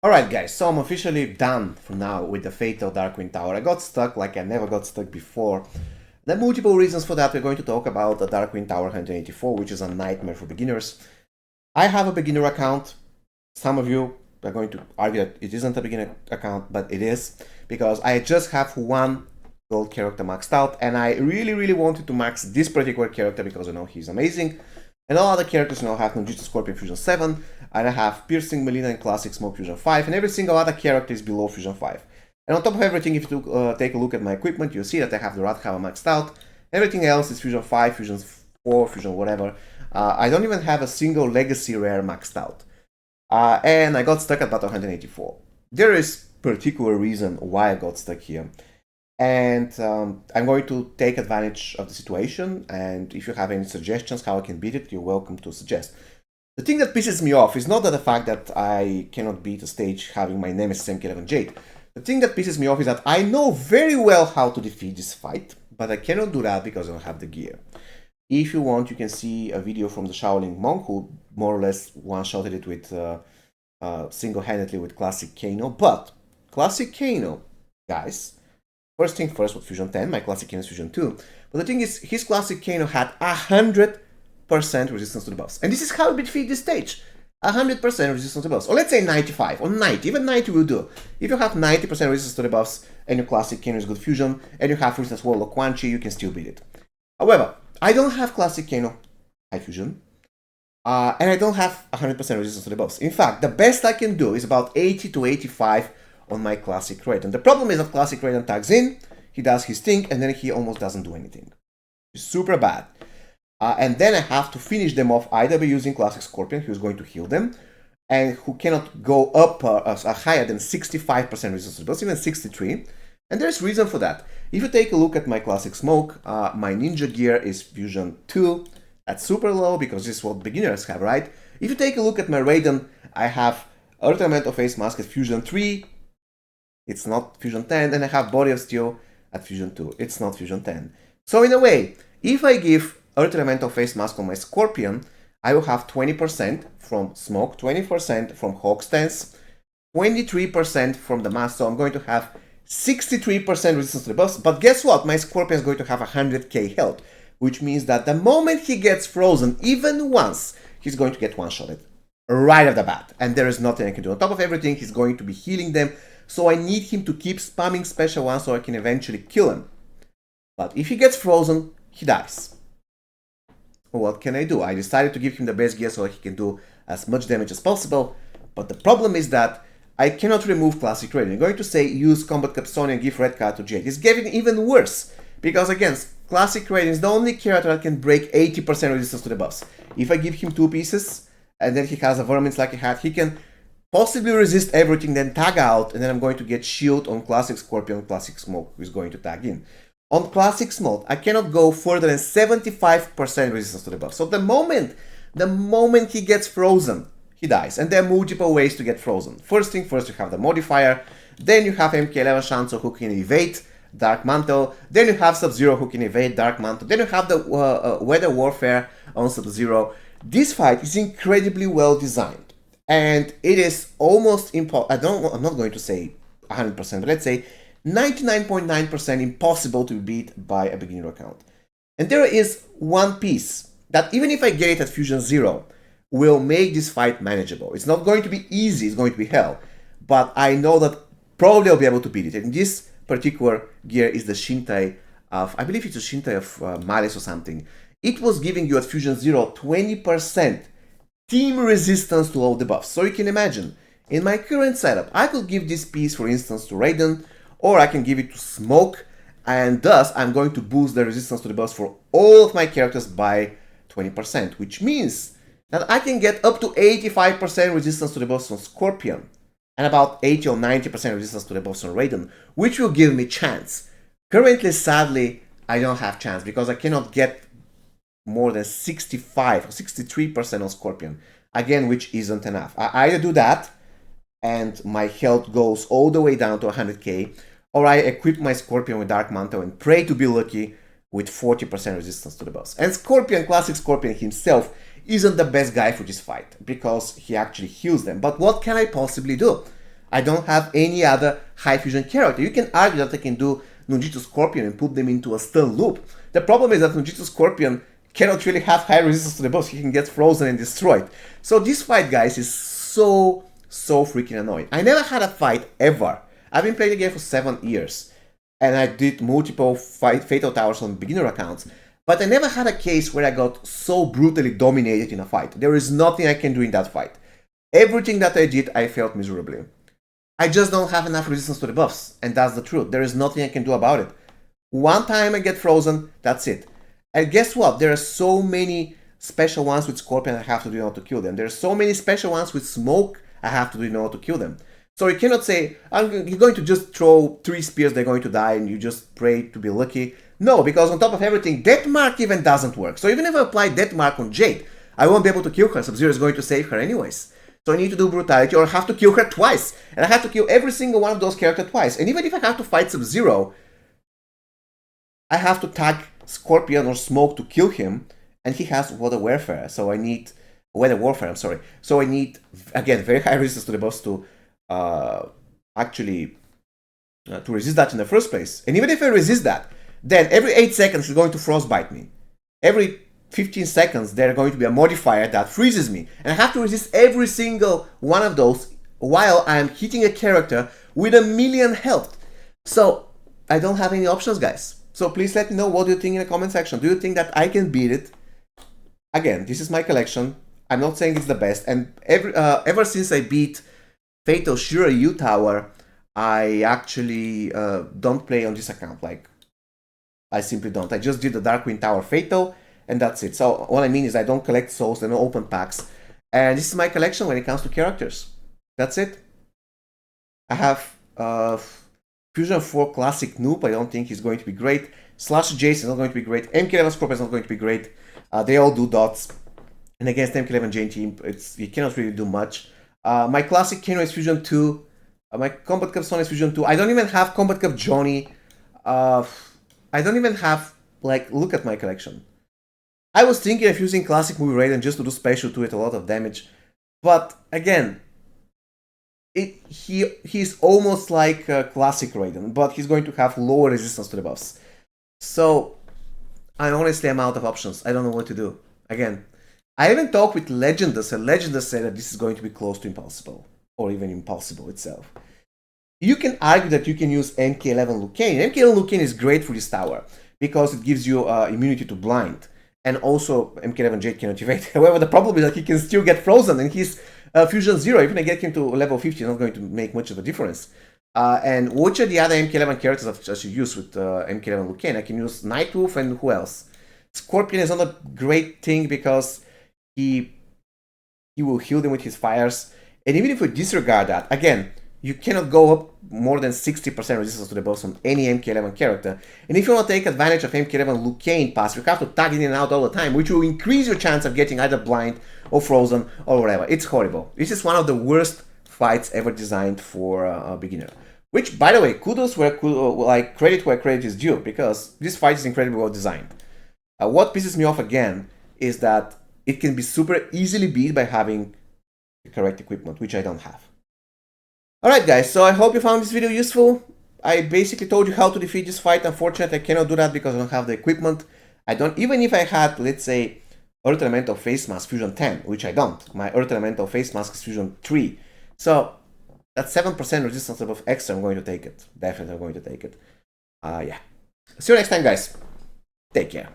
Alright guys, so I'm officially done for now with the Fatal Darkwing Tower. I got stuck like I never got stuck before. There are multiple reasons for that. We're going to talk about the Darkwing Tower 184, which is a nightmare for beginners. I have a beginner account. Some of you are going to argue that it isn't a beginner account, but it is, because I just have one gold character maxed out, and I really wanted to max this particular character because I know he's amazing. And all other characters have Ninjutsu Scorpion Fusion 7, and I have Piercing Melina and Classic Smoke Fusion 5, and every single other character is below Fusion 5. And on top of everything, if you take a look at my equipment, you'll see that I have the Radhammer maxed out. Everything else is Fusion 5, Fusion 4, Fusion whatever. I don't even have a single Legacy Rare maxed out. And I got stuck at Battle 184. There is particular reason why I got stuck here. And I'm going to take advantage of the situation, and if you have any suggestions how I can beat it, you're welcome to suggest. The thing that pisses me off is not the fact that I cannot beat a stage having my Nemesis MK11 Jade. The thing that pisses me off is that I know very well how to defeat this fight, but I cannot do that because I don't have the gear. If you want, you can see a video from the Shaolin monk who more or less one-shotted it with single-handedly with Classic Kano, but Classic Kano, guys, first thing first with Fusion 10, my Classic Kano is Fusion 2. But the thing is, his Classic Kano had 100% resistance to the buffs. And this is how we defeat this stage. 100% resistance to the buffs. Or let's say 95, or 90, even 90 will do. If you have 90% resistance to the buffs, and your Classic Kano is good Fusion, and you have, for instance, Warlock Quan Chi, you can still beat it. However, I don't have Classic Kano High Fusion, and I don't have 100% resistance to the buffs. In fact, the best I can do is about 80 to 85 on my Classic Raiden. The problem is that Classic Raiden tags in, he does his thing, and then he almost doesn't do anything. It's super bad. And then I have to finish them off either by using Classic Scorpion, who's going to heal them, and who cannot go up higher than 65% resistance to the buffs, even 63. And there's reason for that. If you take a look at my Classic Smoke, my Ninja gear is Fusion 2. That's super low because this is what beginners have, right? If you take a look at my Raiden, I have Earth Elemental Face Mask at Fusion 3. It's not Fusion 10, and I have Body of Steel at Fusion 2. It's not Fusion 10. So in a way, if I give Earth Elemental Face Mask on my Scorpion, I will have 20% from Smoke, 20% from Hawk Stance, 23% from the mask, so I'm going to have 63% resistance to the buffs. But guess what? My Scorpion is going to have 100k health, which means that the moment he gets frozen, even once, he's going to get one-shotted right off the bat, and there is nothing I can do. On top of everything, he's going to be healing them, so I need him to keep spamming Special 1 so I can eventually kill him. But if he gets frozen, he dies. What can I do? I decided to give him the base gear so he can do as much damage as possible, but the problem is that I cannot remove Classic Raiden. I'm going to say use Combat Capstone and give Red Card to Jade. It's getting even worse, because again, Classic Raiden is the only character that can break 80% resistance to the buffs. If I give him 2 pieces, and then he has a Vermins like he had, he can possibly resist everything, then tag out, and then I'm going to get shield on Classic Scorpion, Classic Smoke, who is going to tag in. On Classic Smoke, I cannot go further than 75% resistance to the buff. So the moment he gets frozen, he dies. And there are multiple ways to get frozen. First thing first, you have the modifier, then you have MK11 Shanzo who can evade Dark Mantle, then you have Sub-Zero who can evade Dark Mantle, then you have the Weather Warfare on Sub-Zero. This fight is incredibly well designed, and it is almost impossible. I'm not going to say 100%, but let's say 99.9% impossible to be beat by a beginner account. And there is one piece that, even if I get it at Fusion 0, will make this fight manageable. It's not going to be easy, it's going to be hell, but I know that probably I'll be able to beat it. And this particular gear is the Shintai of, I believe it's a Shintai of Malice or something. It was giving you at Fusion 0 20% team resistance to all the buffs. So you can imagine, in my current setup, I could give this piece, for instance, to Raiden, or I can give it to Smoke, and thus I'm going to boost the resistance to the buffs for all of my characters by 20%, which means that I can get up to 85% resistance to the buffs on Scorpion, and about 80 or 90% resistance to the buffs on Raiden, which will give me chance. Currently, sadly, I don't have chance, because I cannot get more than 65 or 63% on Scorpion, again, which isn't enough. I either do that, and my health goes all the way down to 100k, or I equip my Scorpion with Dark Mantle and pray to be lucky with 40% resistance to the buffs. And Scorpion, Classic Scorpion himself, isn't the best guy for this fight, because he actually heals them. But what can I possibly do? I don't have any other high fusion character. You can argue that I can do Nunjitsu Scorpion and put them into a stun loop. The problem is that Nunjitsu Scorpion cannot really have high resistance to the buffs. He can get frozen and destroyed. So this fight, guys, is so freaking annoying. I never had a fight ever. I've been playing the game for 7 years, and I did multiple Fatal Towers on beginner accounts, but I never had a case where I got so brutally dominated in a fight. There is nothing I can do in that fight. Everything that I did, I failed miserably. I just don't have enough resistance to the buffs, and that's the truth. There is nothing I can do about it. One time I get frozen, that's it. And guess what? There are so many special ones with Scorpion I have to do in order to kill them. There are so many special ones with Smoke I have to do in order to kill them. So you cannot say, you're going to just throw 3 spears, they're going to die, and you just pray to be lucky. No, because on top of everything, Death Mark even doesn't work. So even if I apply Death Mark on Jade, I won't be able to kill her. Sub-Zero is going to save her anyways. So I need to do Brutality, or I have to kill her twice. And I have to kill every single one of those characters twice. And even if I have to fight Sub-Zero, I have to tag Scorpion or Smoke to kill him, and he has Weather Warfare. So I need Weather Warfare. I'm sorry. So I need, again, very high resistance to the boss to actually to resist that in the first place. And even if I resist that, then every 8 seconds he's going to frostbite me. Every 15 seconds there's going to be a modifier that freezes me, and I have to resist every single one of those while I'm hitting a character with 1,000,000 health. So I don't have any options, guys. So please let me know what you think in the comment section. Do you think that I can beat it? Again, this is my collection. I'm not saying it's the best, and ever since I beat Fatal Shiryu Tower, I actually don't play on this account. Like, I simply don't. I just did the Darkwing Tower Fatal, and that's it. So what I mean is I don't collect souls, I don't open packs, and this is my collection when it comes to characters. That's it. I have Fusion 4 Classic Noob. I don't think he's going to be great. Slash Jason is not going to be great. MK11 Scorpion is not going to be great. They all do dots. And against MK11 Jane team, you cannot really do much. My classic Kano is Fusion 2. My Combat Cup Son is Fusion 2. I don't even have Combat Cup Johnny. I don't even have, like, look at my collection. I was thinking of using Classic Movie Raiden just to do special to it, a lot of damage. But again, he's almost like a Classic Raiden, but he's going to have lower resistance to the buffs. So I honestly am out of options. I don't know what to do. Again, I even talked with Legendus, and Legendus said that this is going to be close to impossible, or even impossible itself. You can argue that you can use MK11 Liu Kang. MK11 Liu Kang is great for this tower because it gives you immunity to blind, and also MK11 Jade cannot evade. However, the problem is that he can still get frozen, and he's Fusion 0. Even if I get him to level 50, it's not going to make much of a difference. And which are the other MK11 characters I should use with MK11 Liu Kang? I can use Nightwolf, and who else? Scorpion is not a great thing because he will heal them with his fires. And even if we disregard that, again, you cannot go up more than 60% resistance to the boss on any MK11 character. And if you want to take advantage of MK11 Liu Kang pass, you have to tag in and out all the time, which will increase your chance of getting either blind or frozen or whatever. It's horrible. This is one of the worst fights ever designed for a beginner. Which, by the way, kudos where credit where credit is due, because this fight is incredibly well designed. What pisses me off again is that it can be super easily beat by having the correct equipment, which I don't have. Alright guys, so I hope you found this video useful. I basically told you how to defeat this fight. Unfortunately, I cannot do that because I don't have the equipment. Even if I had, let's say, Earth Elemental Face Mask Fusion 10, which I don't. My Earth Elemental Face Mask is Fusion 3. So, that's 7% resistance above extra. I'm going to take it. Definitely I'm going to take it. Yeah. See you next time, guys. Take care.